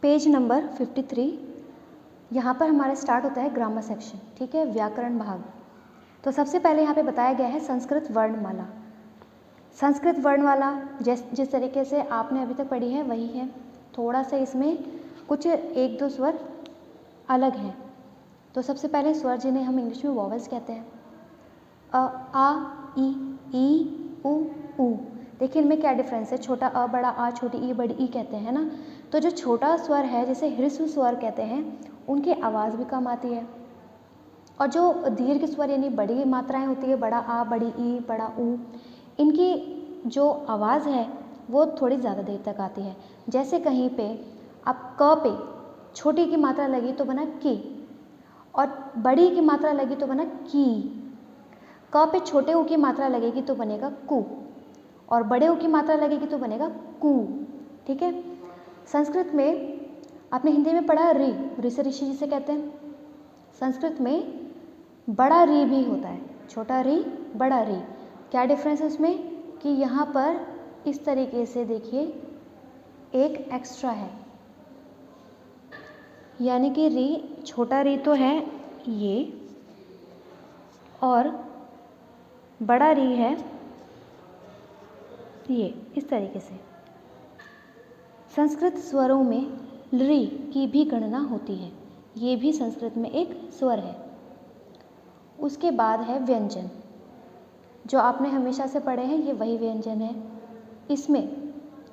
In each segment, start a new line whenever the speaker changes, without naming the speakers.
Page number 53, यहाँ पर हमारा स्टार्ट होता है ग्रामर सेक्शन, ठीक है, व्याकरण भाग। तो सबसे पहले यहाँ पे बताया गया है संस्कृत वर्णमाला। संस्कृत वर्णमाला जिस तरीके से आपने अभी तक पढ़ी है वही है, थोड़ा सा इसमें कुछ एक दो स्वर अलग हैं। तो सबसे पहले स्वर जिन्हें हम इंग्लिश में वॉवेल्स कहते हैं, अ, आ, ई, उ, ऊ। देखिए इनमें क्या डिफरेंस है, छोटा अ बड़ा आ, छोटी ई बड़ी ई कहते हैं ना। तो जो छोटा स्वर है जिसे ह्रस्व स्वर कहते हैं, उनकी आवाज़ भी कम आती है। और जो दीर्घ स्वर यानी बड़ी मात्राएं होती है, बड़ा आ, बड़ी ई, बड़ा ऊ, इनकी जो आवाज़ है वो थोड़ी ज़्यादा देर तक आती है। जैसे कहीं पे आप क पे छोटी की मात्रा लगी तो बना की, और बड़ी की मात्रा लगी तो बना की। क पे छोटे ऊ की मात्रा लगेगी तो बनेगा कु, और बड़े ऊ की मात्रा लगेगी तो बनेगा कु, ठीक है। संस्कृत में आपने हिंदी में पढ़ा री, ऋ से ऋषि जिसे कहते हैं। संस्कृत में बड़ा री भी होता है, छोटा री बड़ा री। क्या डिफरेंस है उसमें कि यहाँ पर इस तरीके से देखिए एक एक्स्ट्रा है, यानी कि री, छोटा री तो है ये, और बड़ा री है ये, इस तरीके से। संस्कृत स्वरों में री की भी गणना होती है, ये भी संस्कृत में एक स्वर है। उसके बाद है व्यंजन, जो आपने हमेशा से पढ़े हैं, ये वही व्यंजन है। इसमें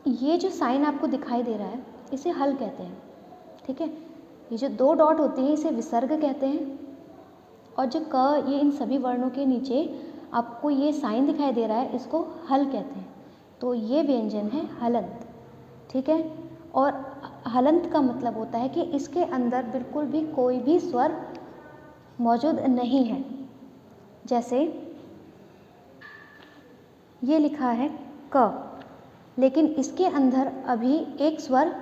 ये जो साइन आपको दिखाई दे रहा है इसे हल कहते हैं, ठीक है। ये जो दो डॉट होती हैं इसे विसर्ग कहते हैं, और जो क, ये इन सभी वर्णों के नीचे आपको ये साइन दिखाई दे रहा है, इसको हल कहते हैं। तो ये व्यंजन है हलंत, ठीक है। और हलंत का मतलब होता है कि इसके अंदर बिल्कुल भी कोई भी स्वर मौजूद नहीं है। जैसे ये लिखा है क, लेकिन इसके अंदर अभी एक स्वर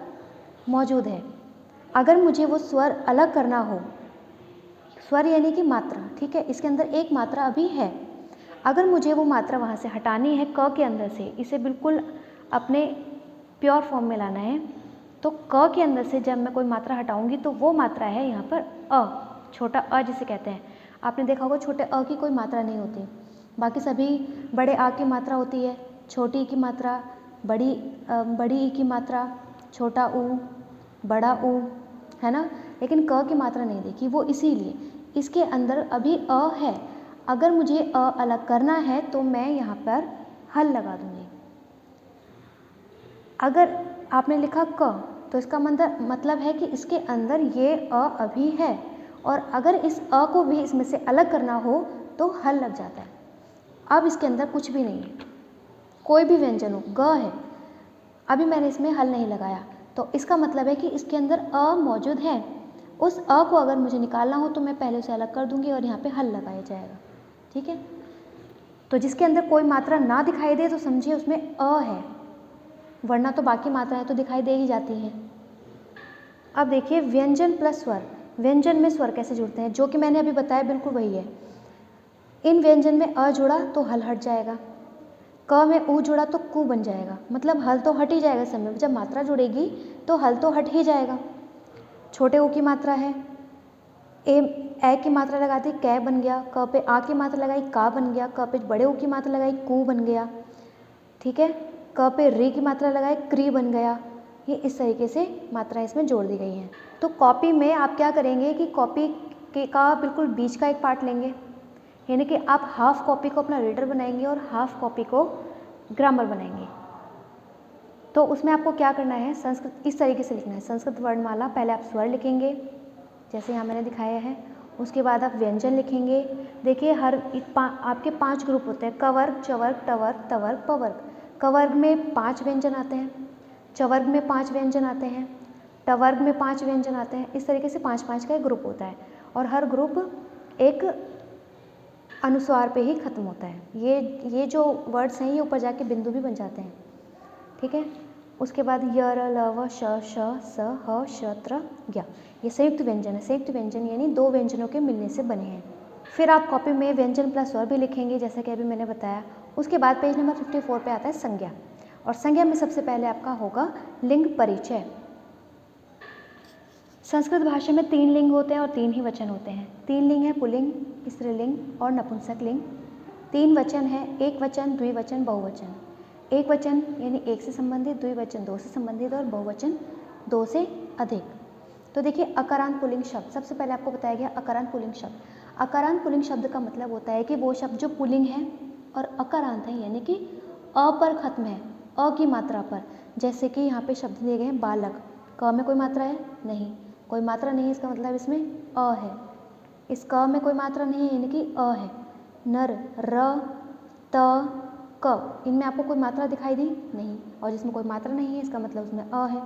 मौजूद है। अगर मुझे वो स्वर अलग करना हो, स्वर यानी कि मात्रा, ठीक है, इसके अंदर एक मात्रा अभी है, अगर मुझे वो मात्रा वहाँ से हटानी है क के अंदर से, इसे बिल्कुल अपने प्योर फॉर्म में लाना है, तो क के अंदर से जब मैं कोई मात्रा हटाऊंगी तो वो मात्रा है यहाँ पर अ, छोटा अ जिसे कहते हैं। आपने देखा होगा छोटे अ की कोई मात्रा नहीं होती, बाकी सभी बड़े आ की मात्रा होती है, छोटी ई की मात्रा, बड़ी ई की मात्रा, छोटा ऊ, बड़ा ऊ, है ना। लेकिन क की मात्रा नहीं देखी, वो इसीलिए इसके अंदर अभी अ है। अगर मुझे अ अलग करना है तो मैं यहाँ पर हल लगा दूँगी। अगर आपने लिखा क तो इसका मतलब है कि इसके अंदर ये अ अभी है, और अगर इस अ को भी इसमें से अलग करना हो तो हल लग जाता है। अब इसके अंदर कुछ भी नहीं है, कोई भी व्यंजन हो, ग है, अभी मैंने इसमें हल नहीं लगाया, तो इसका मतलब है कि इसके अंदर अ मौजूद है। उस अ को अगर मुझे निकालना हो तो मैं पहले उसे अलग कर दूंगी और यहाँ पे हल लगाया जाएगा, ठीक है। तो जिसके अंदर कोई मात्रा ना दिखाई दे तो समझिए उसमें अ है, वरना तो बाकी मात्राएं तो दिखाई दे ही जाती हैं। अब देखिए व्यंजन प्लस स्वर, व्यंजन में स्वर कैसे जुड़ते हैं, जो कि मैंने अभी बताया बिल्कुल वही है। इन व्यंजन में अ जुड़ा तो हल हट जाएगा, क में ऊ जुड़ा तो कु बन जाएगा, मतलब हल तो हट ही जाएगा। समय जब मात्रा जुड़ेगी तो हल तो हट ही जाएगा। छोटे ऊ की मात्रा है, ए की मात्रा लगा दी कै बन गया, क पे आ की मात्रा लगाई का बन गया, क पे बड़े ऊ की मात्रा लगाई कु बन गया, ठीक है। क पे री की मात्रा लगाई क्री बन गया। ये इस तरीके से मात्रा इसमें जोड़ दी गई हैं। तो कॉपी में आप क्या करेंगे कि कॉपी का बिल्कुल बीच का एक पार्ट लेंगे, यानी कि आप हाफ कॉपी को अपना रीडर बनाएंगे और हाफ कॉपी को ग्रामर बनाएंगे। तो उसमें आपको क्या करना है, संस्कृत इस तरीके से लिखना है, संस्कृत वर्णमाला, पहले आप स्वर लिखेंगे जैसे यहाँ मैंने दिखाया है, उसके बाद आप व्यंजन लिखेंगे। देखिए आपके 5 ग्रुप होते हैं, कवर्ग, चवर्ग, टवर्ग, तवर्ग, पवर्ग। कवर्ग में 5 व्यंजन आते हैं, चवर्ग में 5 व्यंजन आते हैं, टवर्ग में 5 व्यंजन आते हैं। इस तरीके से 5-5 का एक ग्रुप होता है, और हर ग्रुप एक अनुस्वार पे ही खत्म होता है। ये जो वर्ड्स हैं ये ऊपर जाके बिंदु भी बन जाते हैं, ठीक है। उसके बाद य र ल व श श स ह श त्र ज्ञ, ये संयुक्त व्यंजन है। संयुक्त व्यंजन यानी 2 व्यंजनों के मिलने से बने हैं। फिर आप कॉपी में व्यंजन प्लस स्वर भी लिखेंगे जैसा कि अभी मैंने बताया। उसके बाद पेज नंबर 54 पे आता है संज्ञा, और संज्ञा में सबसे पहले आपका होगा लिंग परिचय। संस्कृत भाषा में 3 लिंग होते हैं और 3 ही वचन होते हैं। 3 लिंग है पुल्लिंग, स्त्रीलिंग और नपुंसकलिंग। 3 वचन है एक वचन, द्विवचन, बहुवचन। एक वचन यानी एक से संबंधित, द्विवचन 2 से संबंधित और बहुवचन 2 से अधिक। तो देखिए अकारांत पुल्लिंग शब्द, सबसे पहले आपको बताया गया अकारांत पुल्लिंग शब्द। अकारांत पुल्लिंग शब्द का मतलब होता है कि वो शब्द जो पुल्लिंग है और अकारांत है यानी कि अ पर खत्म है, अ की मात्रा पर। जैसे कि यहाँ पे शब्द दिए गए हैं बालक, क में कोई मात्रा है नहीं, कोई मात्रा नहीं है, इसका मतलब इसमें अ है। इस क में कोई मात्रा नहीं है यानी कि अ है। नर, र, त, क, इनमें आपको कोई मात्रा दिखाई दी नहीं, और जिसमें कोई मात्रा नहीं है इसका मतलब उसमें अ है।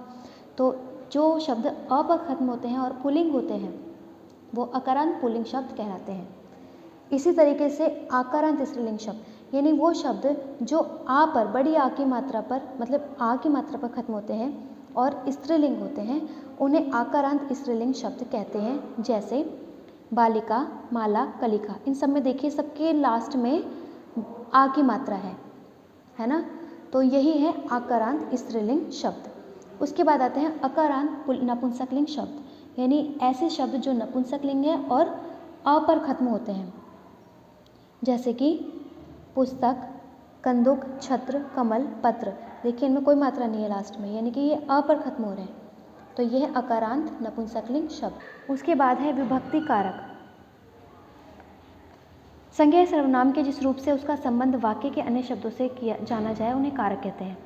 तो जो शब्द अ पर खत्म होते हैं और पुल्लिंग होते हैं वो अकारांत पुल्लिंग शब्द कहलाते हैं। इसी तरीके से आकारांत स्त्रीलिंग शब्द यानी वो शब्द जो आ पर, बड़ी आ की मात्रा पर, मतलब आ की मात्रा पर खत्म होते हैं और स्त्रीलिंग होते हैं, उन्हें आकारांत स्त्रीलिंग शब्द कहते हैं। जैसे बालिका, माला, कलिका, इन सब में देखिए सबके लास्ट में आ की मात्रा है ना। तो यही है आकारांत स्त्रीलिंग शब्द। उसके बाद आते हैं अकारांत नपुंसकलिंग शब्द, यानी ऐसे शब्द जो नपुंसकलिंग है और अ पर खत्म होते हैं। जैसे कि पुस्तक, कंदुक, छत्र, कमल, पत्र, देखिए इनमें कोई मात्रा नहीं है लास्ट में, यानी कि ये अ पर खत्म हो रहे हैं। तो यह है अकारांत नपुंसकलिंग शब्द। उसके बाद है विभक्ति कारक। संज्ञा सर्वनाम के जिस रूप से उसका संबंध वाक्य के अन्य शब्दों से किया जाना जाए उन्हें कारक कहते हैं।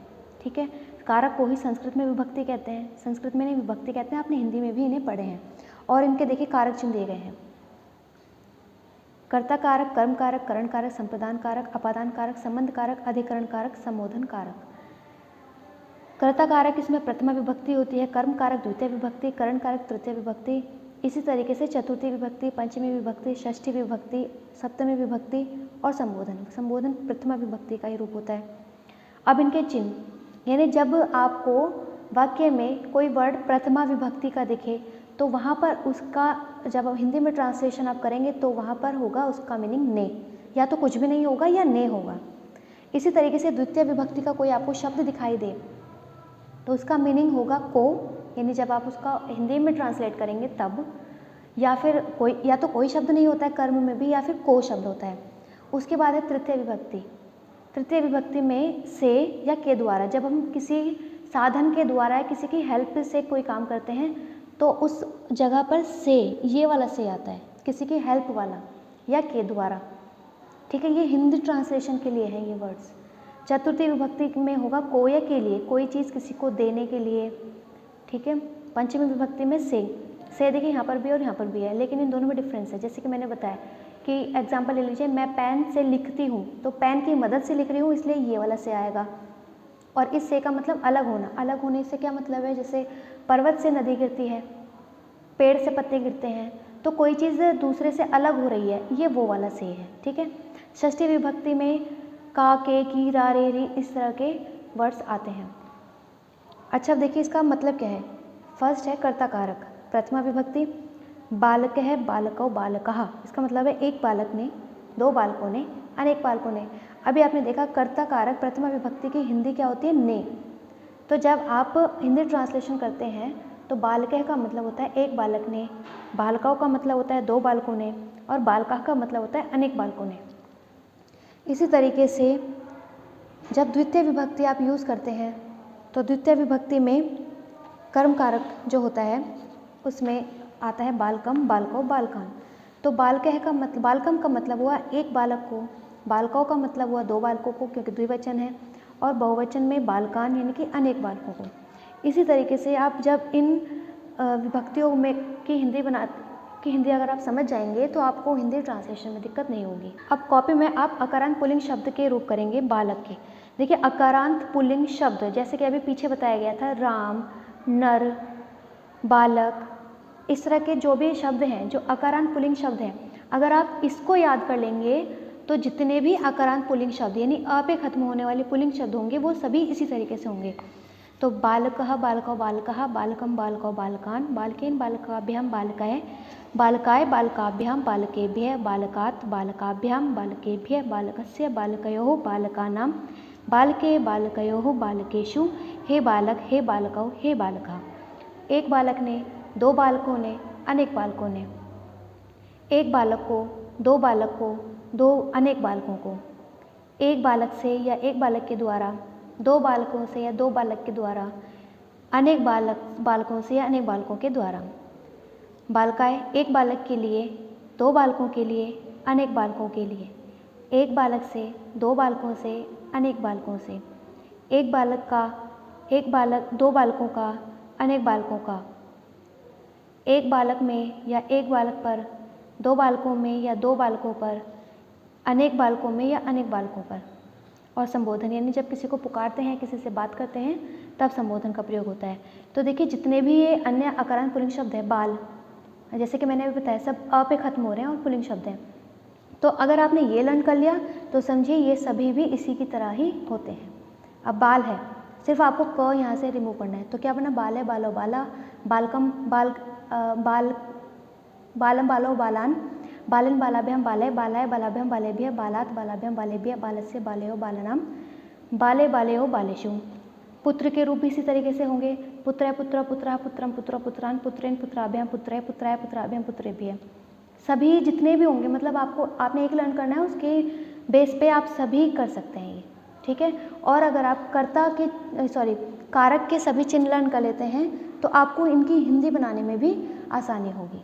ठीक है, कारक को ही संस्कृत में विभक्ति कहते हैं, संस्कृत में इन्हें विभक्ति कहते हैं, आपने हिंदी में भी इन्हें पढ़े हैं। और इनके देखिए कारक चिन्ह दिए गए हैं। कर्ता कारक, कर्म कारक, करण कारक, संप्रदान कारक, अपादान कारक, संबंध कारक, अधिकरण कारक, संबोधन कारक। कर्ता कारक इसमें प्रथमा विभक्ति होती है, कर्म कारक द्वितीय विभक्ति, करण कारक तृतीय विभक्ति, इसी तरीके से चतुर्थी विभक्ति, पंचमी विभक्ति, षष्ठी विभक्ति, सप्तमी विभक्ति और संबोधन। संबोधन प्रथमा विभक्ति का ही रूप होता है। अब इनके चिन्ह, यानी जब आपको वाक्य में कोई वर्ड प्रथमा विभक्ति का दिखे तो वहाँ पर उसका, जब आप हिंदी में ट्रांसलेशन आप करेंगे तो वहाँ पर होगा उसका मीनिंग ने, या तो कुछ भी नहीं होगा या ने होगा। इसी तरीके से द्वितीय विभक्ति का कोई आपको शब्द दिखाई दे तो उसका मीनिंग होगा को, यानी जब आप उसका हिंदी में ट्रांसलेट करेंगे तब, या फिर कोई, या तो कोई शब्द नहीं होता है कर्म में भी, या फिर को शब्द होता है। उसके बाद है तृतीय विभक्ति। तृतीय विभक्ति में से या के द्वारा, जब हम किसी साधन के द्वारा या किसी की हेल्प से कोई काम करते हैं तो उस जगह पर से, ये वाला से आता है, किसी की हेल्प वाला, या के द्वारा। ठीक है, ये हिंदी ट्रांसलेशन के लिए है ये वर्ड्स। चतुर्थी विभक्ति में होगा को या के लिए, कोई चीज़ किसी को देने के लिए। ठीक है, पंचमी विभक्ति में से देखिए यहाँ पर भी और यहाँ पर भी है, लेकिन इन दोनों में डिफरेंस है। जैसे कि मैंने बताया कि एग्जाम्पल ले लीजिए, मैं पेन से लिखती हूँ, तो पेन की मदद से लिख रही हूँ इसलिए ये वाला से आएगा। और इस से का मतलब अलग होना। अलग होने से क्या मतलब है, जैसे पर्वत से नदी गिरती है, पेड़ से पत्ते गिरते हैं, तो कोई चीज़ दूसरे से अलग हो रही है, ये वो वाला से है। ठीक है, षष्ठी विभक्ति में का, के, की, रा, रे, री, इस तरह के वर्ड्स आते हैं। अच्छा, अब देखिए इसका मतलब क्या है। फर्स्ट है कर्ता कारक, प्रथमा विभक्ति, बालक है, बालको, बालकः, इसका मतलब है एक बालक ने, दो बालकों ने, अनेक बालकों ने। अभी आपने देखा कर्ता कारक प्रथमा विभक्ति की हिंदी क्या होती है, ने। तो जब आप हिंदी ट्रांसलेशन करते हैं तो बालकः का मतलब होता है एक बालक ने, बालकों का मतलब होता है दो बालकों ने, और बालकः का मतलब होता है अनेक बालकों ने। इसी तरीके से जब द्वितीय विभक्ति आप यूज़ करते हैं तो द्वितीय विभक्ति में कर्म कारक जो होता है उसमें आता है बालकम, बालको, बालकान। तो बालकः का मतलब, बालकम का मतलब हुआ एक बालक को, बालकों का मतलब हुआ दो बालकों को क्योंकि द्विवचन है, और बहुवचन में बालकान यानी कि अनेक बालकों को। इसी तरीके से आप जब इन विभक्तियों में की हिंदी अगर आप समझ जाएंगे तो आपको हिंदी ट्रांसलेशन में दिक्कत नहीं होगी। अब कॉपी में आप अकारांत पुल्लिंग शब्द के रूप करेंगे बालक के। देखिए अकारांत पुल्लिंग शब्द जैसे कि अभी पीछे बताया गया था, राम, नर, बालक, इस तरह के जो भी शब्द हैं जो अकारांत पुल्लिंग शब्द हैं, अगर आप इसको याद कर लेंगे तो जितने भी अकारांत पुल्लिंग शब्द यानी अ पे खत्म होने वाले पुल्लिंग शब्द होंगे वो सभी इसी तरीके से होंगे। तो बालकः, बालको, बालकः, बालकम, बालको, बालकान, बालकेन, बालकाभ्याम, बालकः, बालकाय, बालकाभ्याम, बालकेभ्यः, बालकात्, बालकाभ्याम, बालकेभ्यः, बालकस्य, बालकयोः, बालकानां, बालके, बालकयोः, बालकेषु, हे बालक, हे बालकौ, हे बालका। एक बालक ने, दो बालकों ने, अनेक बालकों ने। एक बालक को, दो बालक को, दो अनेक बालकों को। एक बालक से या एक बालक के द्वारा, दो बालकों से या दो बालक के द्वारा, अनेक बालकों से या अनेक बालकों के द्वारा। बालकाएँ, एक बालक के लिए, दो बालकों के लिए, अनेक बालकों के लिए। एक बालक से, दो बालकों से, अनेक बालकों से। एक बालक का, एक बालक, दो बालकों का, अनेक बालकों का। एक बालक में या एक बालक पर, दो बालकों में या दो बालकों पर, अनेक बालकों में या अनेक बालकों पर। और संबोधन यानी जब किसी को पुकारते हैं, किसी से बात करते हैं, तब संबोधन का प्रयोग होता है। तो देखिए जितने भी ये अन्य अकारांत पुल्लिंग शब्द है, बाल, जैसे कि मैंने अभी बताया, सब अ पे खत्म हो रहे हैं और पुल्लिंग शब्द हैं। तो अगर आपने ये लर्न कर लिया तो समझिए ये सभी भी इसी की तरह ही होते हैं। अब बाल है, सिर्फ आपको क यहाँ से रिमूव करना है। तो क्या बना? बाल है, बालो बाला, बालकम बाल, बालम बालो बालान, बालन बालाभ्याम बालय, बालाय बालाभ्याम बालेभ्य, बालात बालाभ्याम बालेभ्य, बालस्य बालयो बालनाम, बाले बालयो बालेषु। पुत्र के रूप भी इसी तरीके से होंगे। पुत्र पुत्र पुत्र पुत्रम पुत्र पुत्रान पुत्रेन पुत्राभ्याम पुत्र पुत्राय पुत्राभ्याम पुत्रेभ्य। सभी जितने भी होंगे, मतलब आपने एक लर्न करना है, उसके बेस पे आप सभी कर सकते हैं ये, ठीक है। और अगर आप कारक के सभी चिन्ह लर्न कर लेते हैं तो आपको इनकी हिंदी बनाने में भी आसानी होगी।